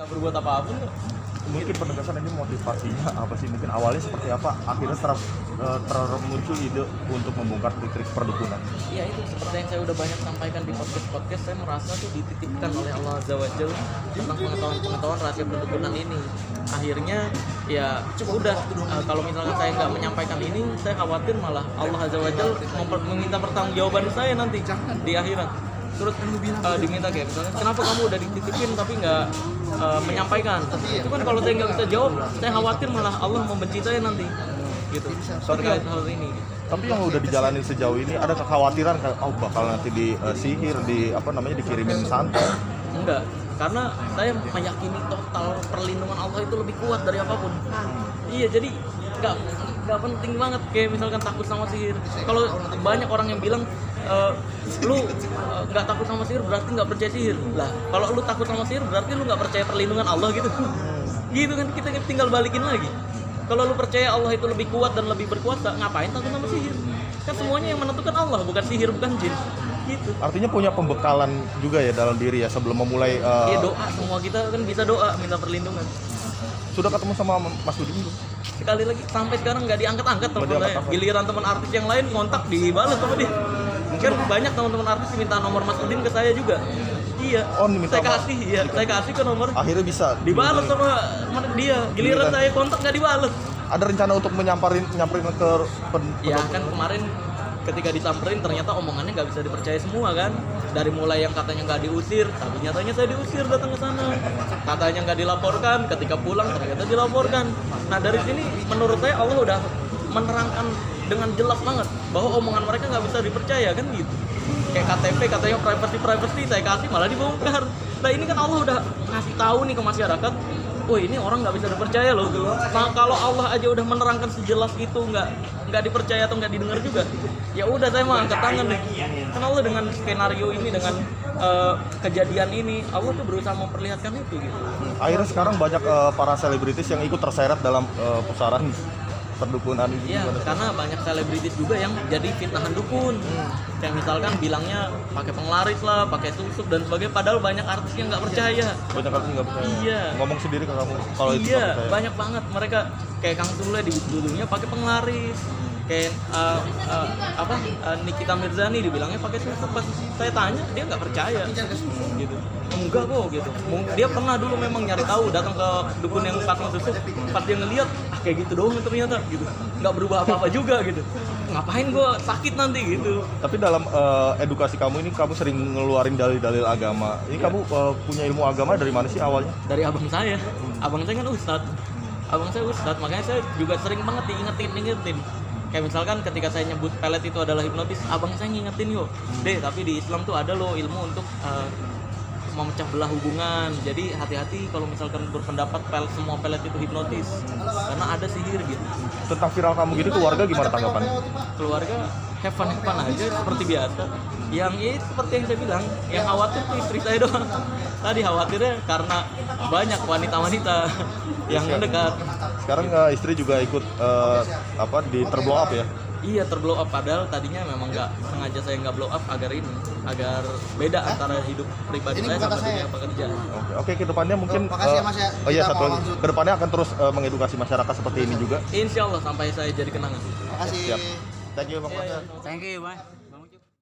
nggak berbuat apa-apa kok. Mungkin penegasan ini motivasinya apa sih? Mungkin awalnya seperti apa? Akhirnya muncul ide untuk membongkar trik-trik perdukunan. Ya itu seperti yang saya udah banyak sampaikan di podcast, saya merasa tuh dititipkan oleh Allah Azza wa Jalla tentang pengetahuan rahasia perdukunan ini. Akhirnya ya udah, kalau misalkan saya nggak menyampaikan ini, saya khawatir malah Allah Azza wa Jalla meminta pertanggungjawaban saya nanti di akhirat. Terus diminta kayak misalnya, kenapa kamu udah dititipin tapi nggak menyampaikan? Itu kan kalau saya nggak bisa jawab, saya khawatir malah Allah membenci saya nanti, gitu. Terkait hal ini. Tapi yang udah dijalanin sejauh ini ada kekhawatiran bakal nanti sihir, dikirimin santet? Enggak, karena saya meyakini total perlindungan Allah itu lebih kuat dari apapun. Iya, jadi nggak penting banget kayak misalkan takut sama sihir. Kalau banyak orang yang bilang lu nggak takut sama sihir berarti nggak percaya sihir. Lah, kalau lu takut sama sihir berarti lu nggak percaya perlindungan Allah gitu. Gitu kan, kita tinggal balikin lagi. Kalau lu percaya Allah itu lebih kuat dan lebih berkuasa, ngapain takut sama sihir? Kan semuanya yang menentukan Allah, bukan sihir, bukan jin. Gitu. Artinya punya pembekalan juga ya dalam diri ya sebelum memulai. Iya, doa, semua kita kan bisa doa minta perlindungan. Sudah ketemu sama Mas Udin belum? Sekali lagi sampai sekarang nggak diangkat-angkat telepon saya. Giliran teman artis yang lain kontak dibalas sama dia. Kan banyak teman-teman artis minta nomor Mas Udin ke saya juga. Iya. Oh, saya kasih, ya, saya kasih ke nomor. Akhirnya bisa dibalas sama dia. Giliran saya kontak nggak dibalas. Ada rencana untuk nyamperin ke ya kan kemarin ketika disamperin ternyata omongannya nggak bisa dipercaya semua kan. Dari mulai yang katanya nggak diusir, tapi nyatanya saya diusir datang ke sana. Katanya nggak dilaporkan, ketika pulang ternyata dilaporkan. Nah dari sini menurut saya Allah udah menerangkan dengan jelas banget bahwa omongan mereka nggak bisa dipercaya kan gitu. Kayak KTP katanya privacy saya kasih malah dibongkar. Nah ini kan Allah udah ngasih tahu nih ke masyarakat, oh ini orang nggak bisa dipercaya loh. Nah kalau Allah aja udah menerangkan sejelas itu nggak dipercaya atau nggak didengar juga, ya udah saya mah angkat tangan nih. Karena Allah dengan skenario ini, dengan kejadian ini, Allah tuh berusaha memperlihatkan itu gitu. Akhirnya sekarang banyak para selebritis yang ikut terseret dalam pusaran perdukunan ini. Iya, karena banyak selebritis juga yang jadi fitnahan dukun. Kayak misalkan bilangnya pakai penglaris lah, pakai susuk dan sebagainya, padahal banyak artis yang nggak percaya. Banyak artis nggak percaya. Iya. Ngomong sendiri ke kamu kalau itu iya, banyak banget mereka kayak Kang Sule di dulunya pakai penglaris. Kayak Nikita Mirzani dibilangnya pakai susuk, pas saya tanya dia nggak percaya gitu. Enggak kok gitu. Dia pernah dulu memang nyari tahu, datang ke dukun yang pakai susuk, pas dia ngeliat kayak gitu doang ternyata gitu, nggak berubah apa-apa juga gitu. Ngapain gue sakit nanti gitu. Tapi dalam edukasi kamu ini kamu sering ngeluarin dalil-dalil agama. Ini kamu punya ilmu agama dari mana sih awalnya? Dari abang saya. Abang saya kan ustadz. Makanya saya juga sering banget diingetin. Kayak misalkan ketika saya nyebut pelet itu adalah hipnotis, abang saya ngingetin yuk, tapi di Islam tuh ada loh ilmu untuk memecah belah hubungan. Jadi hati-hati kalau misalkan berpendapat semua pelet itu hipnotis, karena ada sihir gitu. Tentang viral kamu gitu, keluarga gimana tanggapannya? Keluarga have fun aja seperti biasa. Yang seperti yang saya bilang, yang khawatir tuh istri saya doang. Tadi khawatirnya karena banyak wanita-wanita yang mendekat. Sekarang istri juga ikut di terblow up ya? Iya, terblow up, padahal tadinya memang sengaja saya nggak blow up agar beda antara hidup pribadi saya sama dunia pekerjaan. Oke, kedepannya mungkin satu lagi. Kedepannya akan terus mengedukasi masyarakat seperti ini juga. Insya Allah sampai saya jadi kenangan. Terima kasih. Siap. Thank you Bang. Thank you, Bang.